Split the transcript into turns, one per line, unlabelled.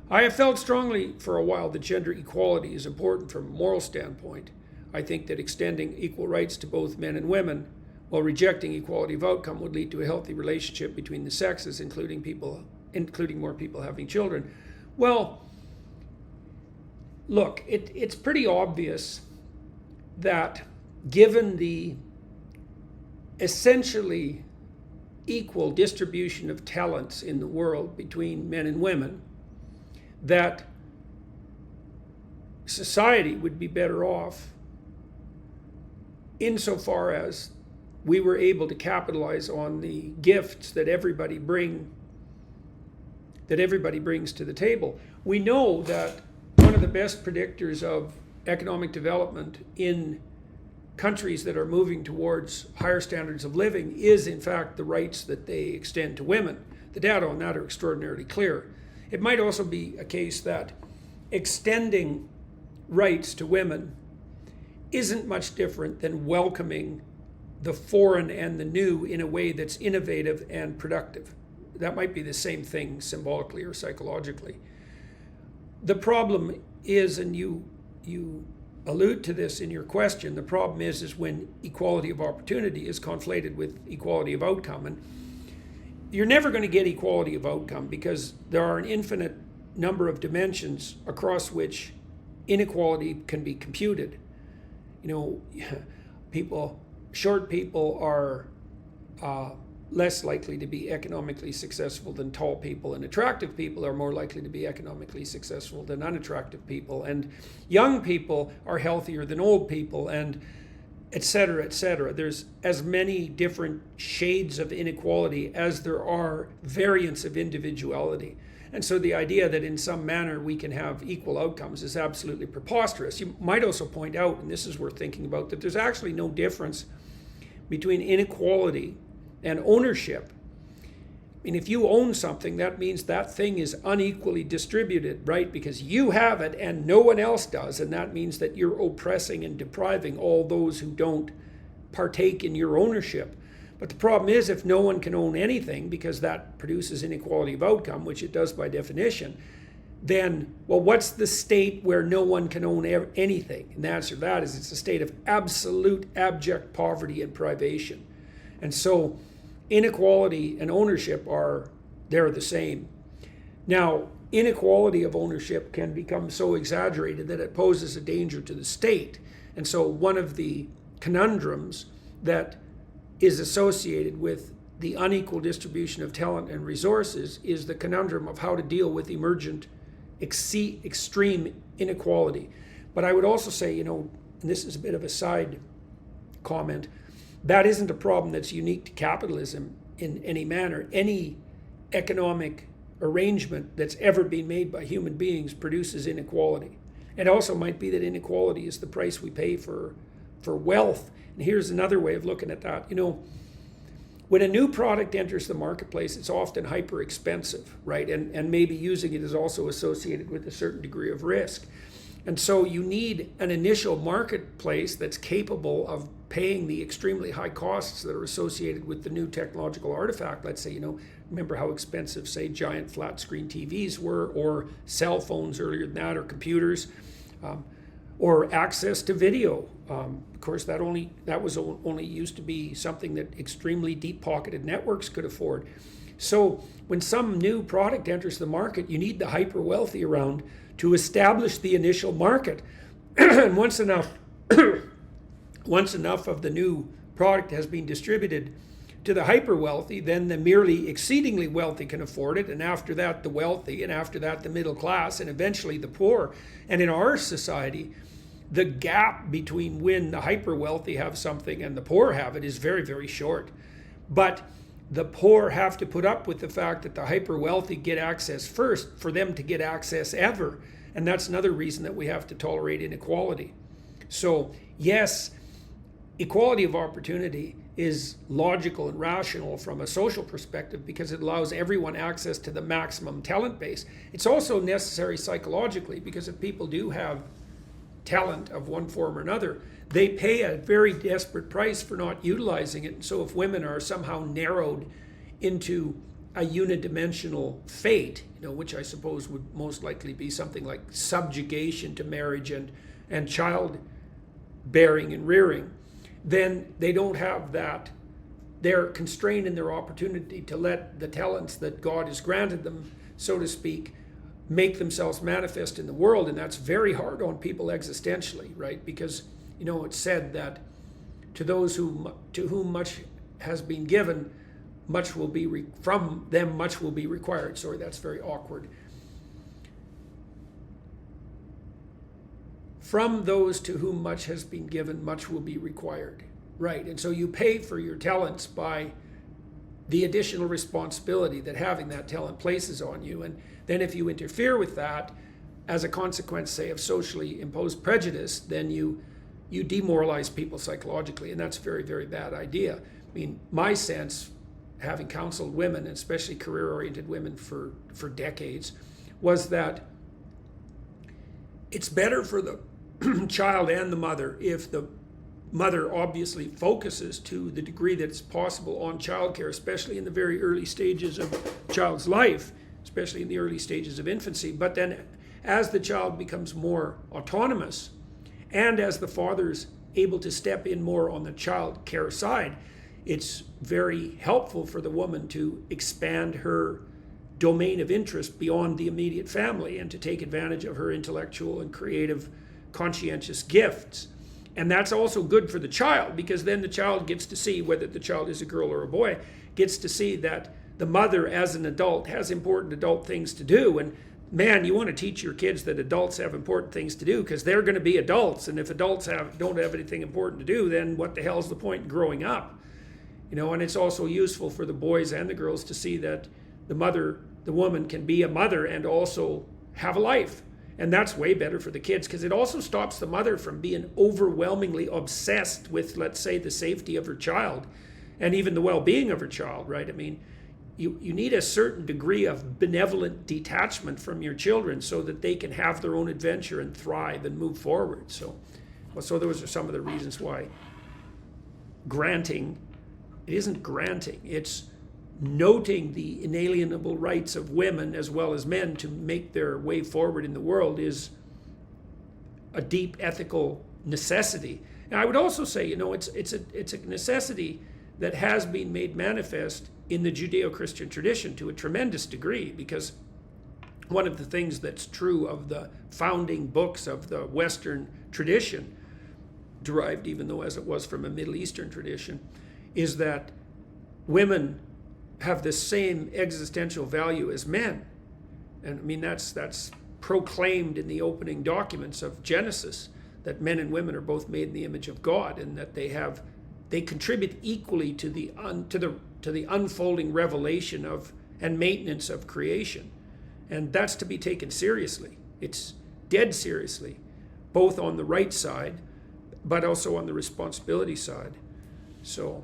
I have felt strongly for a while that gender equality is important from a moral standpoint. I think that extending equal rights to both men and women while rejecting equality of outcome would lead to a healthy relationship between the sexes, including more people having children. Well, look, it's pretty obvious that given the essentially equal distribution of talents in the world between men and women, that society would be better off insofar as we were able to capitalize on the gifts that everybody brings to the table. We know that one of the best predictors of economic development in countries that are moving towards higher standards of living is in fact the rights that they extend to women. The data on that are extraordinarily clear. It might also be a case that extending rights to women isn't much different than welcoming the foreign and the new in a way that's innovative and productive. That might be the same thing symbolically or psychologically. The problem is, and you allude to this in your question, the problem is when equality of opportunity is conflated with equality of outcome. And you're never going to get equality of outcome because there are an infinite number of dimensions across which inequality can be computed. Short people are less likely to be economically successful than tall people, and attractive people are more likely to be economically successful than unattractive people, and young people are healthier than old people, and et cetera, et cetera. There's as many different shades of inequality as there are variants of individuality. And so the idea that in some manner we can have equal outcomes is absolutely preposterous. You might also point out, and this is worth thinking about, that there's actually no difference between inequality and ownership. I mean, if you own something, that means that thing is unequally distributed, right? Because you have it and no one else does, and that means that you're oppressing and depriving all those who don't partake in your ownership. But the problem is, if no one can own anything, because that produces inequality of outcome, which it does by definition, then, well, what's the state where no one can own anything? And the answer to that is it's a state of absolute abject poverty and privation. And so inequality and ownership they're the same. Now, inequality of ownership can become so exaggerated that it poses a danger to the state. And so one of the conundrums that is associated with the unequal distribution of talent and resources is the conundrum of how to deal with emergent extreme inequality. But I would also say, and this is a bit of a side comment, that isn't a problem that's unique to capitalism in any manner. Any economic arrangement that's ever been made by human beings produces inequality. It also might be that inequality is the price we pay for wealth. And here's another way of looking at that. When a new product enters the marketplace, it's often hyper expensive, right? And maybe using it is also associated with a certain degree of risk. And so you need an initial marketplace that's capable of paying the extremely high costs that are associated with the new technological artifact. Let's say, remember how expensive, say, giant flat screen TVs were, or cell phones earlier than that, or computers, or access to video. Of course, that was only used to be something that extremely deep-pocketed networks could afford. So when some new product enters the market, you need the hyper-wealthy around to establish the initial market. And once enough of the new product has been distributed to the hyper-wealthy, then the merely exceedingly wealthy can afford it, and after that the wealthy, and after that the middle class, and eventually the poor. And in our society, the gap between when the hyper-wealthy have something and the poor have it is very, very short. But the poor have to put up with the fact that the hyper-wealthy get access first for them to get access ever. And that's another reason that we have to tolerate inequality. So yes, equality of opportunity is logical and rational from a social perspective because it allows everyone access to the maximum talent base. It's also necessary psychologically because if people do have talent of one form or another, they pay a very desperate price for not utilizing it. And so if women are somehow narrowed into a unidimensional fate, which I suppose would most likely be something like subjugation to marriage and child bearing and rearing, then they don't have that. They're constrained in their opportunity to let the talents that God has granted them, so to speak, make themselves manifest in the world. And that's very hard on people existentially, right? Because, it's said that to those to whom much has been given, much will be from them much will be required. Sorry, that's very awkward. From those to whom much has been given, much will be required. Right, and so you pay for your talents by the additional responsibility that having that talent places on you. And then if you interfere with that as a consequence, say, of socially imposed prejudice, then you demoralize people psychologically, and that's a very, very bad idea. I mean, my sense, having counseled women, and especially career-oriented women for decades, was that it's better for the child and the mother if the mother obviously focuses to the degree that it's possible on childcare, especially in the very early stages of a child's life, especially in the early stages of infancy. But then as the child becomes more autonomous, and as the father's able to step in more on the child care side, it's very helpful for the woman to expand her domain of interest beyond the immediate family and to take advantage of her intellectual and creative, conscientious gifts. And that's also good for the child, because then the child gets to see, whether the child is a girl or a boy, gets to see that the mother as an adult has important adult things to do. And man, you want to teach your kids that adults have important things to do, because they're going to be adults. And if adults don't have anything important to do, then what the hell's the point in growing up? And it's also useful for the boys and the girls to see that the woman can be a mother and also have a life. And that's way better for the kids, because it also stops the mother from being overwhelmingly obsessed with, let's say, the safety of her child and even the well-being of her child, right? I mean, you need a certain degree of benevolent detachment from your children so that they can have their own adventure and thrive and move forward. So those are some of the reasons why it isn't granting, it's noting the inalienable rights of women as well as men to make their way forward in the world is a deep ethical necessity. And I would also say, it's a necessity that has been made manifest in the Judeo-Christian tradition to a tremendous degree, because one of the things that's true of the founding books of the Western tradition, derived even though as it was from a Middle Eastern tradition, is that women have the same existential value as men. And I mean, that's proclaimed in the opening documents of Genesis, that men and women are both made in the image of God, and that they contribute equally to the unfolding revelation of and maintenance of creation. And that's to be taken seriously. It's dead seriously, both on the right side, but also on the responsibility side. So